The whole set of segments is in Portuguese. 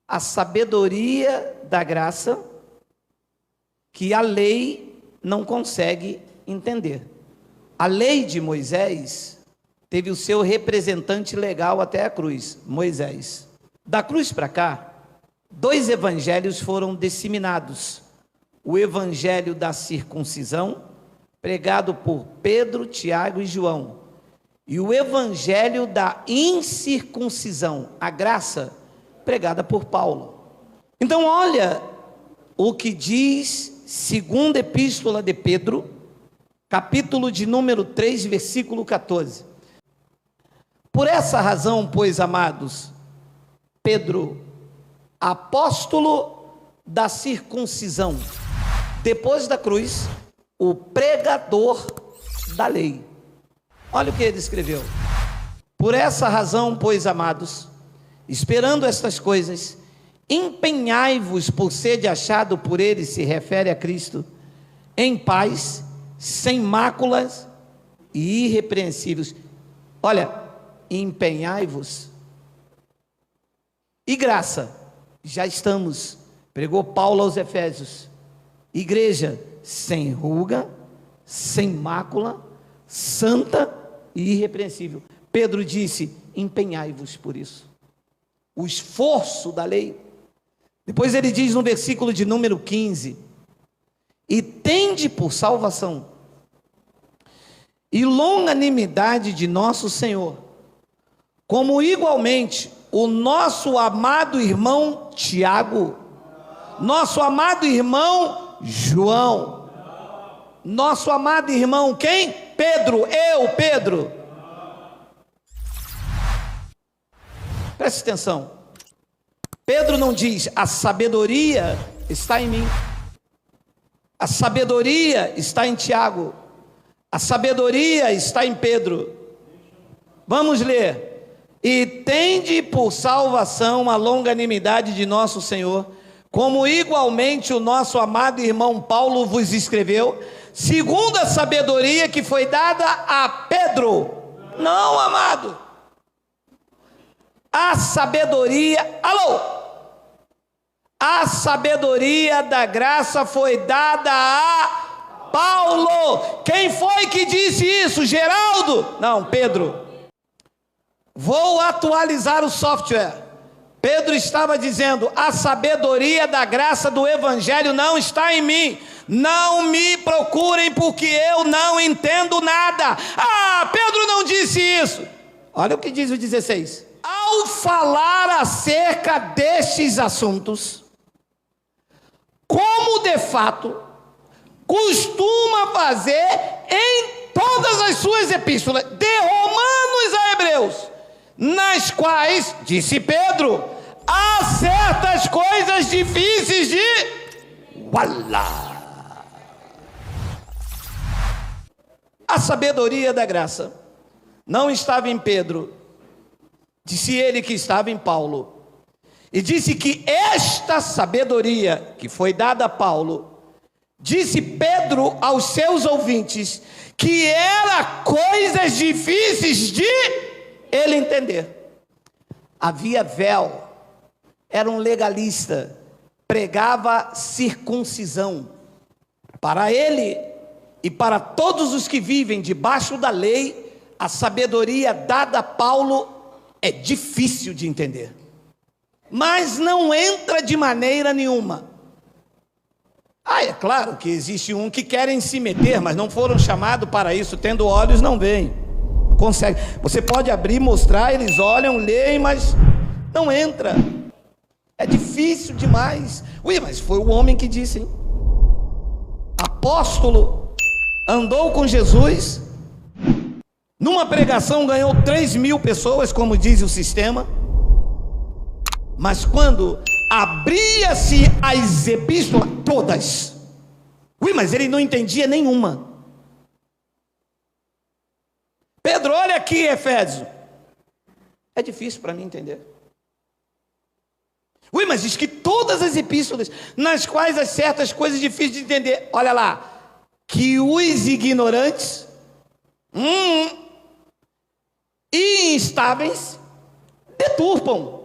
a sabedoria da graça que a lei não consegue entender. A lei de Moisés teve o seu representante legal até a cruz, Moisés. Da cruz para cá, 2 evangelhos foram disseminados. O evangelho da circuncisão, pregado por Pedro, Tiago e João, e o evangelho da incircuncisão, a graça, pregada por Paulo. Então olha o que diz segunda epístola de Pedro, capítulo de número 3, versículo 14. Por essa razão, pois, amados, Pedro, apóstolo da circuncisão, depois da cruz, o pregador da lei. Olha o que ele escreveu. Por essa razão, pois, amados, esperando estas coisas, empenhai-vos por sede achado por ele, se refere a Cristo, em paz, sem máculas e irrepreensíveis. Olha, empenhai-vos. E graça, já estamos, pregou Paulo aos Efésios, igreja sem ruga, sem mácula, santa e irrepreensível. Pedro disse, empenhai-vos por isso. O esforço da lei. Depois ele diz no versículo de número 15, e tende por salvação e longanimidade de nosso Senhor, como igualmente o nosso amado irmão Tiago, nosso amado irmão João, nosso amado irmão quem? Pedro, Pedro. Preste atenção. Pedro não diz, a sabedoria está em mim, a sabedoria está em Tiago, a sabedoria está em Pedro. Vamos ler. E tende por salvação a longanimidade de nosso Senhor, como igualmente o nosso amado irmão Paulo vos escreveu, segundo a sabedoria que foi dada a Pedro. Não, amado. A sabedoria, a sabedoria da graça foi dada a Paulo. Quem foi que disse isso? Geraldo? Não, Pedro. Vou atualizar o software. Pedro estava dizendo, a sabedoria da graça do evangelho não está em mim. Não me procurem porque eu não entendo nada. Pedro não disse isso. Olha o que diz o 16. Ao falar acerca destes assuntos, como de fato costuma fazer em todas as suas epístolas, de Romanos a Hebreus, nas quais, disse Pedro, há certas coisas difíceis de falar. A sabedoria da graça não estava em Pedro, disse ele que estava em Paulo, e disse que esta sabedoria que foi dada a Paulo, disse Pedro aos seus ouvintes, que era coisas difíceis de ele entender. Havia véu, era um legalista, pregava circuncisão. Para ele e para todos os que vivem debaixo da lei, a sabedoria dada a Paulo é difícil de entender, mas não entra de maneira nenhuma. É claro que existe um que querem se meter, mas não foram chamados para isso, tendo olhos não veem, não consegue. Você pode abrir, mostrar, eles olham, leem, mas não entra, é difícil demais. Mas foi o homem que disse, hein? Apóstolo, andou com Jesus, numa pregação ganhou 3.000 pessoas, como diz o sistema, mas quando abria-se as epístolas, todas, mas ele não entendia nenhuma. Pedro, olha aqui, Efésios, é difícil para mim entender. Mas diz que todas as epístolas, nas quais há certas coisas difíceis de entender, olha lá, que os ignorantes e instáveis deturpam.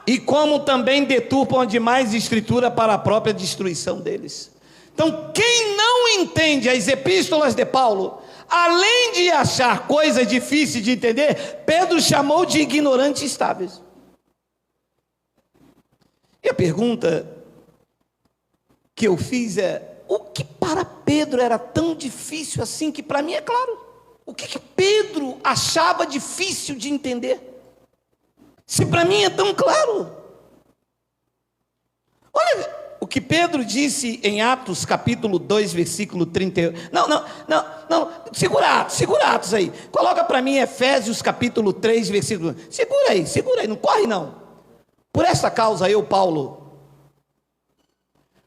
e como também deturpam a demais escritura para a própria destruição deles. Então, quem não entende as epístolas de Paulo, além de achar coisas difíceis de entender, Pedro chamou de ignorantes estáveis. E a pergunta que eu fiz é: o que para Pedro era tão difícil assim, que para mim é claro? O que Pedro achava difícil de entender? Se para mim é tão claro. Olha o que Pedro disse em Atos capítulo 2, versículo 31. Não, segura Atos aí. Coloca para mim Efésios capítulo 3, versículo. Segura aí, não corre não. Por essa causa eu, Paulo,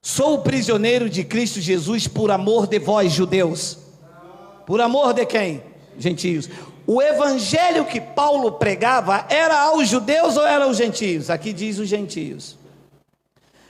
sou o prisioneiro de Cristo Jesus por amor de vós, judeus. Por amor de quem? Gentios. O evangelho que Paulo pregava era aos judeus ou era aos gentios? Aqui diz os gentios.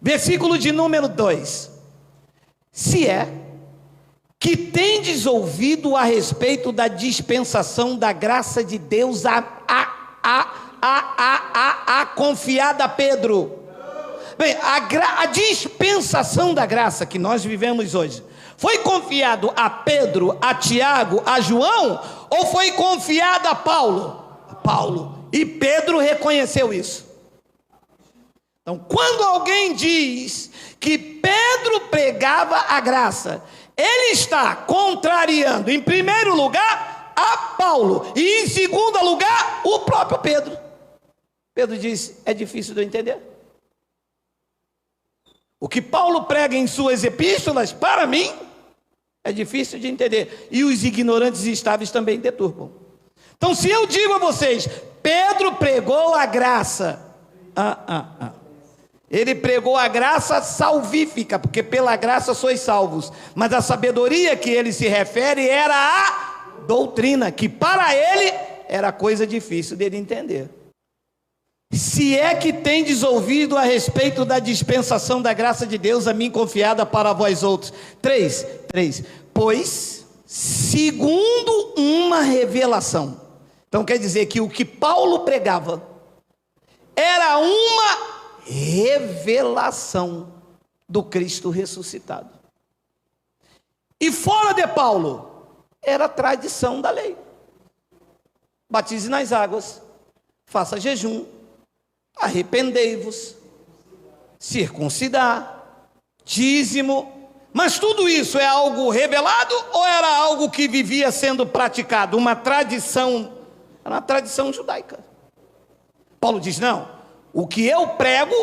Versículo de número 2. Se é que tendes ouvido a respeito da dispensação da graça de Deus confiada a Pedro. Bem, a dispensação da graça que nós vivemos hoje foi confiado a Pedro, a Tiago, a João, ou foi confiado a Paulo? A Paulo. E Pedro reconheceu isso. Então, quando alguém diz que Pedro pregava a graça, ele está contrariando, em primeiro lugar, a Paulo, e em segundo lugar, o próprio Pedro. Pedro disse: é difícil de eu entender. O que Paulo prega em suas epístolas, para mim, é difícil de entender. E os ignorantes estáveis também deturpam. Então, se eu digo a vocês, Pedro pregou a graça. Ele pregou a graça salvífica, porque pela graça sois salvos. Mas a sabedoria que ele se refere era a doutrina, que para ele era coisa difícil dele entender. Se é que tendes ouvido a respeito da dispensação da graça de Deus a mim confiada para vós outros. 3. Pois, segundo uma revelação. Então quer dizer que o que Paulo pregava era uma revelação do Cristo ressuscitado. E fora de Paulo, era tradição da lei. Batize nas águas, faça jejum, arrependei-vos, circuncidar, dízimo. Mas tudo isso é algo revelado ou era algo que vivia sendo praticado? Uma tradição, era uma tradição judaica. Paulo diz: não, o que eu prego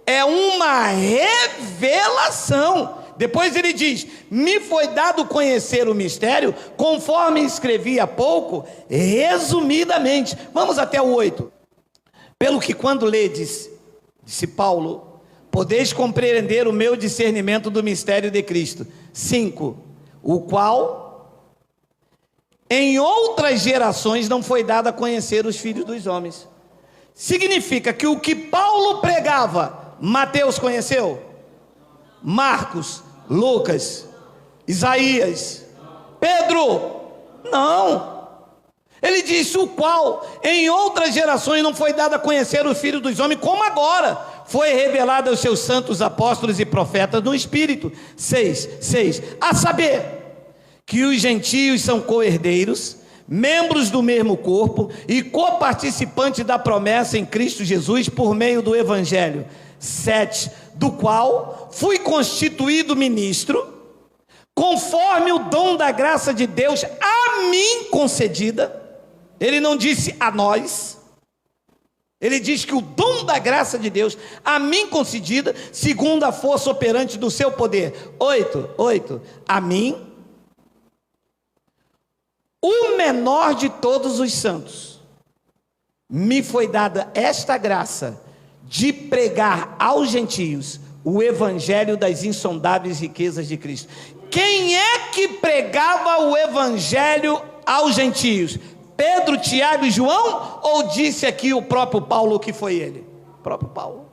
é uma revelação. Depois ele diz: me foi dado conhecer o mistério, conforme escrevi há pouco, resumidamente. Vamos até o 8. Pelo que quando ledes, disse Paulo, podeis compreender o meu discernimento do mistério de Cristo. 5. O qual em outras gerações não foi dado a conhecer os filhos dos homens. Significa que o que Paulo pregava, Mateus conheceu? Marcos, Lucas, Isaías, Pedro? Não. Ele disse: o qual em outras gerações não foi dado a conhecer o Filho dos homens, como agora foi revelado aos seus santos apóstolos e profetas no Espírito. 6. A saber, que os gentios são co-herdeiros, membros do mesmo corpo e coparticipantes da promessa em Cristo Jesus por meio do Evangelho. 7. Do qual fui constituído ministro, conforme o dom da graça de Deus a mim concedida. Ele não disse a nós, ele diz que o dom da graça de Deus a mim concedida, segundo a força operante do seu poder. 8. A mim, o menor de todos os santos, me foi dada esta graça de pregar aos gentios o evangelho das insondáveis riquezas de Cristo. Quem é que pregava o evangelho aos gentios? Pedro, Tiago e João? Ou disse aqui o próprio Paulo que foi ele? O próprio Paulo.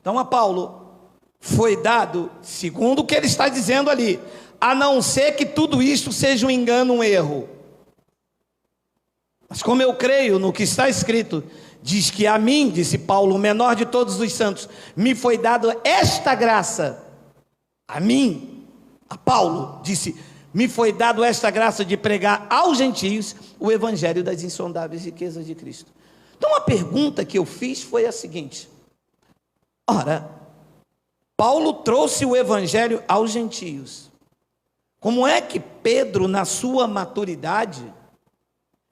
Então a Paulo foi dado, segundo o que ele está dizendo ali, a não ser que tudo isso seja um engano, um erro. Mas como eu creio no que está escrito, diz que a mim, disse Paulo, o menor de todos os santos, me foi dado esta graça. A mim, a Paulo, disse, me foi dado esta graça de pregar aos gentios o evangelho das insondáveis riquezas de Cristo. Então a pergunta que eu fiz foi a seguinte: ora, Paulo trouxe o evangelho aos gentios. Como é que Pedro, na sua maturidade,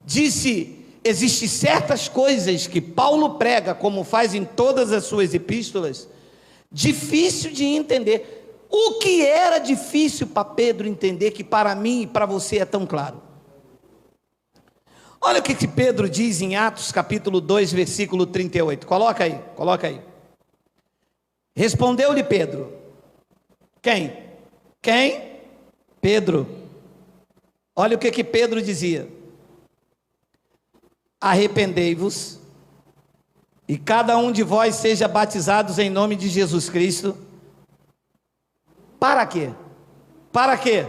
disse, existem certas coisas que Paulo prega, como faz em todas as suas epístolas, difícil de entender. O que era difícil para Pedro entender, que para mim e para você é tão claro? Olha o que Pedro diz em Atos capítulo 2, versículo 38. Coloca aí. Respondeu-lhe Pedro. Quem? Pedro. Olha o que Pedro dizia: arrependei-vos e cada um de vós seja batizados em nome de Jesus Cristo. Para quê?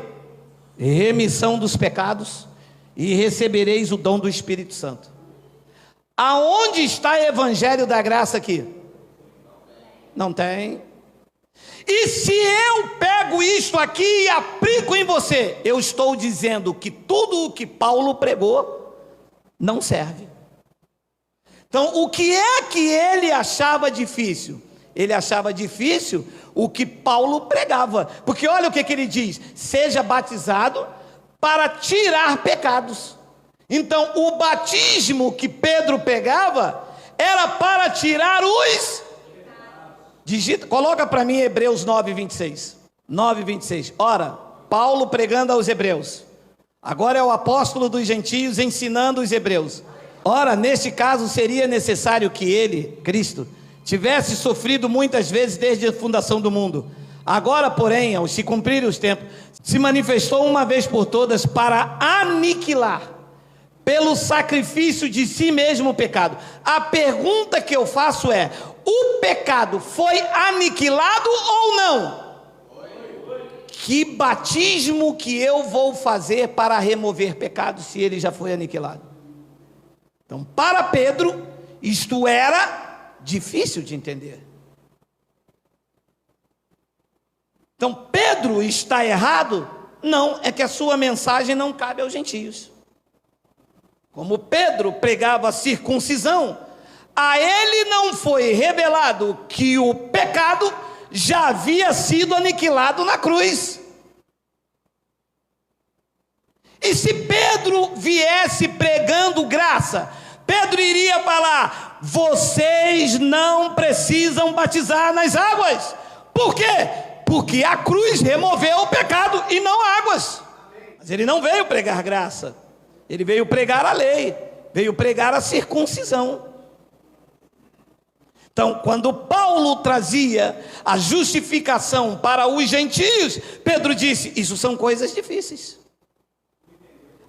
Remissão dos pecados, e recebereis o dom do Espírito Santo. Aonde está o evangelho da graça aqui? Não tem. E se eu pego isto aqui e aplico em você, eu estou dizendo que tudo o que Paulo pregou não serve. Então, o que é que ele achava difícil? Ele achava difícil o que Paulo pregava, porque olha o que ele diz: seja batizado para tirar pecados. Então o batismo que Pedro pegava era para tirar os coloca para mim Hebreus 9:26. Ora, Paulo pregando aos hebreus, agora é o apóstolo dos gentios ensinando os hebreus. Ora, neste caso seria necessário que ele, Cristo, tivesse sofrido muitas vezes desde a fundação do mundo. Agora, porém, ao se cumprirem os tempos, se manifestou uma vez por todas para aniquilar, pelo sacrifício de si mesmo, o pecado. A pergunta que eu faço é: o pecado foi aniquilado ou não? Que batismo que eu vou fazer para remover pecado se ele já foi aniquilado? Então, para Pedro, isto era difícil de entender. Então Pedro está errado? Não, é que a sua mensagem não cabe aos gentios. Como Pedro pregava a circuncisão, a ele não foi revelado que o pecado já havia sido aniquilado na cruz. E se Pedro viesse pregando graça, Pedro iria falar: vocês não precisam batizar nas águas. Por quê? Porque a cruz removeu o pecado e não águas. Mas ele não veio pregar graça, ele veio pregar a lei, veio pregar a circuncisão. Então, quando Paulo trazia a justificação para os gentios, Pedro disse: isso são coisas difíceis.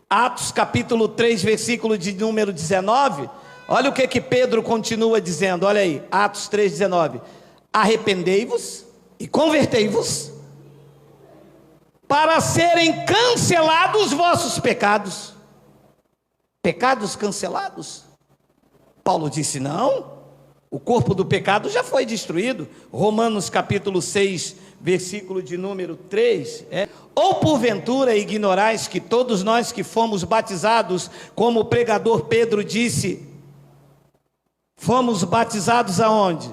Atos capítulo 3, versículo de número 19, olha o que Pedro continua dizendo, olha aí, Atos 3,19. Arrependei-vos e convertei-vos, para serem cancelados os vossos pecados. Pecados cancelados? Paulo disse: não, o corpo do pecado já foi destruído. Romanos capítulo 6, versículo de número 3, ou porventura ignorais que todos nós que fomos batizados, como o pregador Pedro disse, fomos batizados aonde?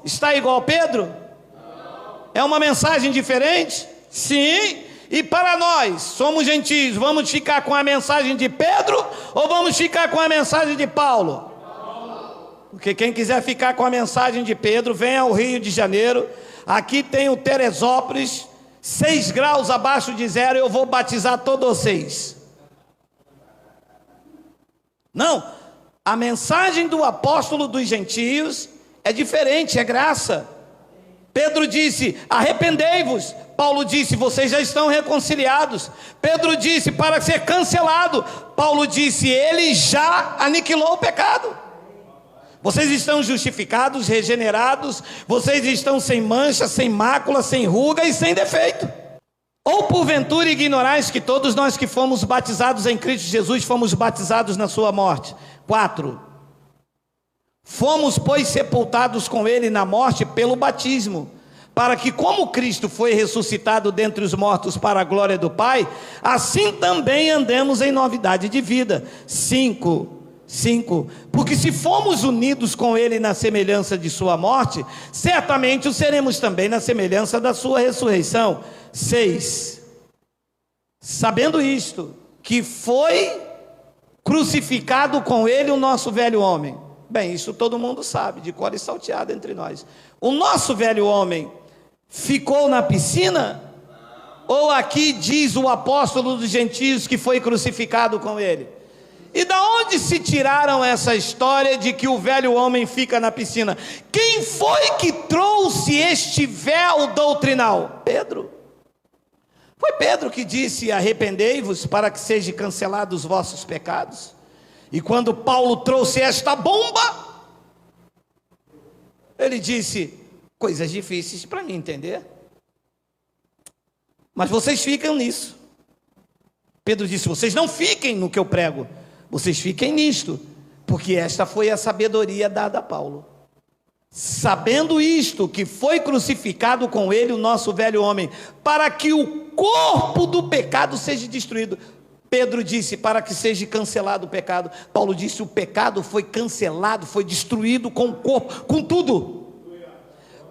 Está igual Pedro? É uma mensagem diferente? Sim. E para nós, somos gentios, vamos ficar com a mensagem de Pedro ou vamos ficar com a mensagem de Paulo? Porque quem quiser ficar com a mensagem de Pedro, venha ao Rio de Janeiro. Aqui tem o Teresópolis, 6 graus abaixo de zero, eu vou batizar todos vocês. Não, a mensagem do apóstolo dos gentios é diferente, é graça. Pedro disse: arrependei-vos. Paulo disse: vocês já estão reconciliados. Pedro disse: para ser cancelado. Paulo disse: ele já aniquilou o pecado. Vocês estão justificados, regenerados, vocês estão sem mancha, sem mácula, sem ruga e sem defeito. Ou porventura ignorais que todos nós que fomos batizados em Cristo Jesus, fomos batizados na sua morte. 4. Fomos, pois, sepultados com ele na morte pelo batismo, para que, como Cristo foi ressuscitado dentre os mortos para a glória do Pai, assim também andemos em novidade de vida. 5. Porque se fomos unidos com ele na semelhança de sua morte, certamente o seremos também na semelhança da sua ressurreição. 6. Sabendo isto, que foi crucificado com ele o nosso velho homem. Bem, isso todo mundo sabe, de cor e salteado entre nós. O nosso velho homem ficou na piscina? Ou aqui diz o apóstolo dos gentios que foi crucificado com ele? E da onde se tiraram essa história de que o velho homem fica na piscina? Quem foi que trouxe este véu doutrinal? Pedro. Foi Pedro que disse: arrependei-vos para que sejam cancelados os vossos pecados. E quando Paulo trouxe esta bomba, ele disse: coisas difíceis para mim entender, mas vocês ficam nisso. Pedro disse: vocês não fiquem no que eu prego, vocês fiquem nisto, porque esta foi a sabedoria dada a Paulo. Sabendo isto, que foi crucificado com ele o nosso velho homem, para que o corpo do pecado seja destruído. Pedro disse: para que seja cancelado o pecado. Paulo disse: o pecado foi cancelado, foi destruído com o corpo, com tudo.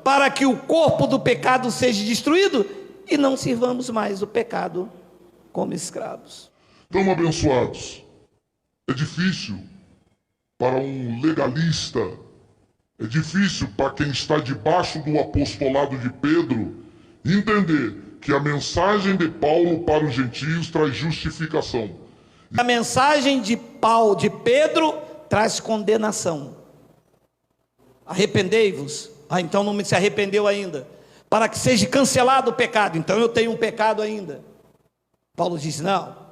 Para que o corpo do pecado seja destruído e não sirvamos mais o pecado como escravos. Então, abençoados, é difícil para um legalista, é difícil para quem está debaixo do apostolado de Pedro entender que a mensagem de Paulo para os gentios traz justificação. A mensagem de Pedro traz condenação. Arrependei-vos. Então não se arrependeu ainda. Para que seja cancelado o pecado. Então eu tenho um pecado ainda. Paulo diz: não.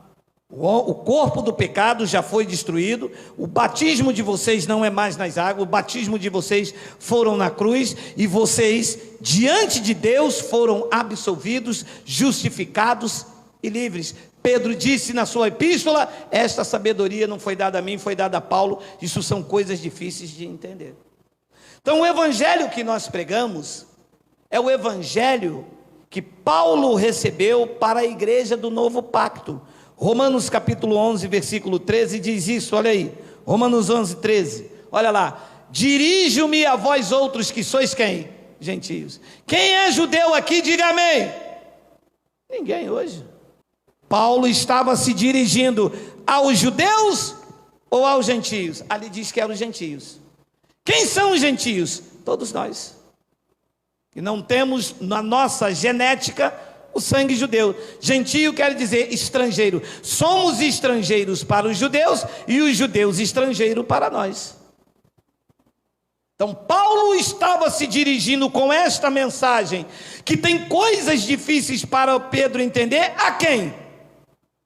O corpo do pecado já foi destruído, o batismo de vocês não é mais nas águas, o batismo de vocês foram na cruz, e vocês, diante de Deus, foram absolvidos, justificados e livres. Pedro disse na sua epístola: esta sabedoria não foi dada a mim, foi dada a Paulo. Isso são coisas difíceis de entender. Então o evangelho que nós pregamos é o evangelho que Paulo recebeu para a igreja do novo pacto. Romanos capítulo 11, versículo 13 diz isso, olha aí. Romanos 11, 13, olha lá. Dirijo-me a vós outros que sois quem? Gentios. Quem é judeu aqui, diga amém. Ninguém hoje. Paulo estava se dirigindo aos judeus ou aos gentios? Ali diz que eram os gentios. Quem são os gentios? Todos nós. E não temos na nossa genética o sangue judeu. Gentio quer dizer estrangeiro. Somos estrangeiros para os judeus e os judeus estrangeiros para nós. Então Paulo estava se dirigindo com esta mensagem, que tem coisas difíceis para Pedro entender, a quem?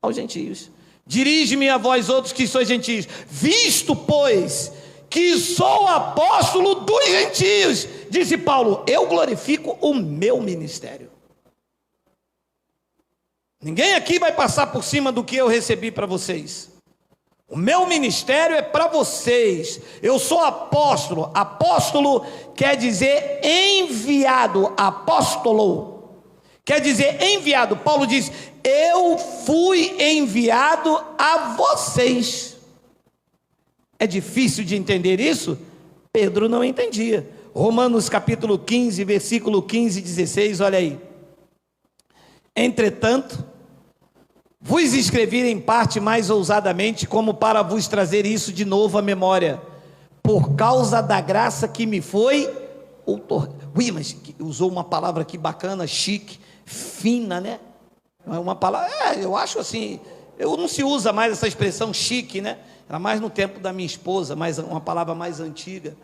Aos gentios. Dirige-me a vós outros que sois gentios, visto pois que sou apóstolo dos gentios, disse Paulo, eu glorifico o meu ministério. Ninguém aqui vai passar por cima do que eu recebi para vocês. O meu ministério é para vocês. Eu sou apóstolo. Apóstolo quer dizer enviado. Apóstolo quer dizer enviado. Paulo diz: eu fui enviado a vocês. É difícil de entender isso? Pedro não entendia. Romanos capítulo 15, versículo 15 e 16, olha aí. Entretanto, vos escrevi em parte mais ousadamente, como para vos trazer isso de novo à memória, por causa da graça que me foi outorgada. Ui, mas usou uma palavra aqui bacana, chique, fina, né? É uma palavra, eu acho assim, eu não se usa mais essa expressão chique, né? Era mais no tempo da minha esposa, mais uma palavra mais antiga.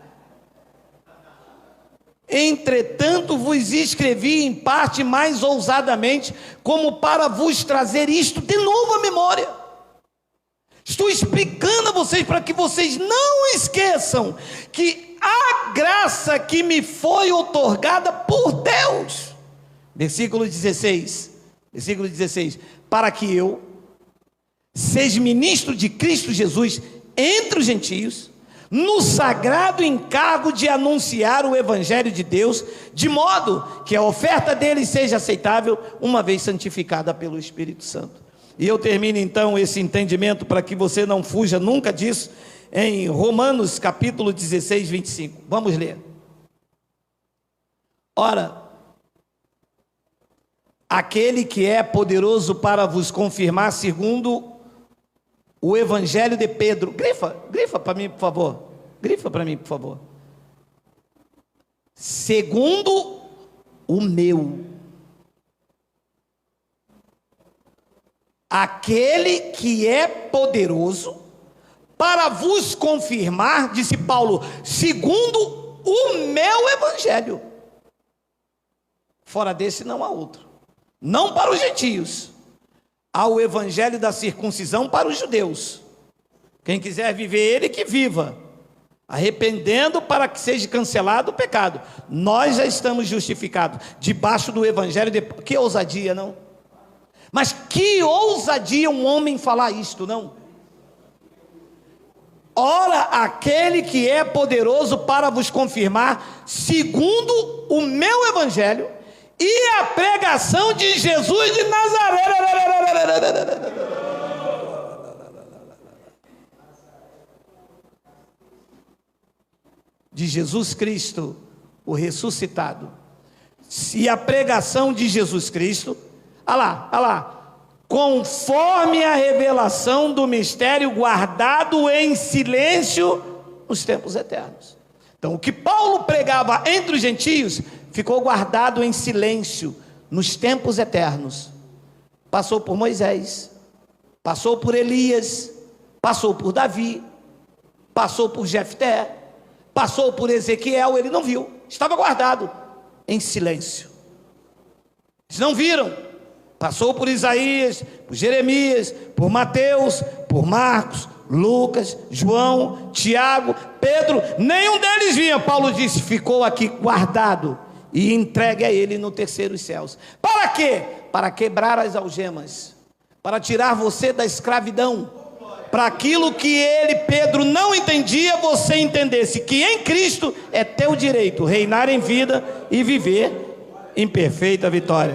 Entretanto vos escrevi em parte mais ousadamente, como para vos trazer isto de novo à memória. Estou explicando a vocês para que vocês não esqueçam que a graça que me foi outorgada por Deus. Versículo 16, Versículo 16: para que eu seja ministro de Cristo Jesus entre os gentios, no sagrado encargo de anunciar o evangelho de Deus, de modo que a oferta deles seja aceitável, uma vez santificada pelo Espírito Santo. E eu termino então esse entendimento, para que você não fuja nunca disso, em Romanos capítulo 16, 25. Vamos ler. Ora, aquele que é poderoso para vos confirmar segundo o evangelho de Pedro. Grifa para mim, por favor. Grifa para mim, por favor. Segundo o meu. Aquele que é poderoso para vos confirmar, disse Paulo, segundo o meu evangelho. Fora desse não há outro. Não para os gentios. Há o evangelho da circuncisão para os judeus. Quem quiser viver ele, que viva, arrependendo para que seja cancelado o pecado. Nós já estamos justificados debaixo do evangelho de... Que ousadia, não? Mas que ousadia um homem falar isto, não? Ora, aquele que é poderoso para vos confirmar segundo o meu evangelho e a pregação de Jesus de Nazaré. De Jesus Cristo, o ressuscitado. E a pregação de Jesus Cristo, olha lá, conforme a revelação do mistério guardado em silêncio nos tempos eternos. Então, o que Paulo pregava entre os gentios ficou guardado em silêncio nos tempos eternos. Passou por Moisés, passou por Elias, passou por Davi, passou por Jefté, passou por Ezequiel. Ele não viu, estava guardado em silêncio. Eles não viram. Passou por Isaías, por Jeremias, por Mateus, por Marcos, Lucas, João, Tiago, Pedro, nenhum deles via. Paulo disse, ficou aqui guardado e entregue a ele no terceiros céus. Para quê? Para quebrar as algemas, para tirar você da escravidão, para aquilo que ele, Pedro, não entendia, você entendesse que em Cristo é teu direito reinar em vida e viver em perfeita vitória.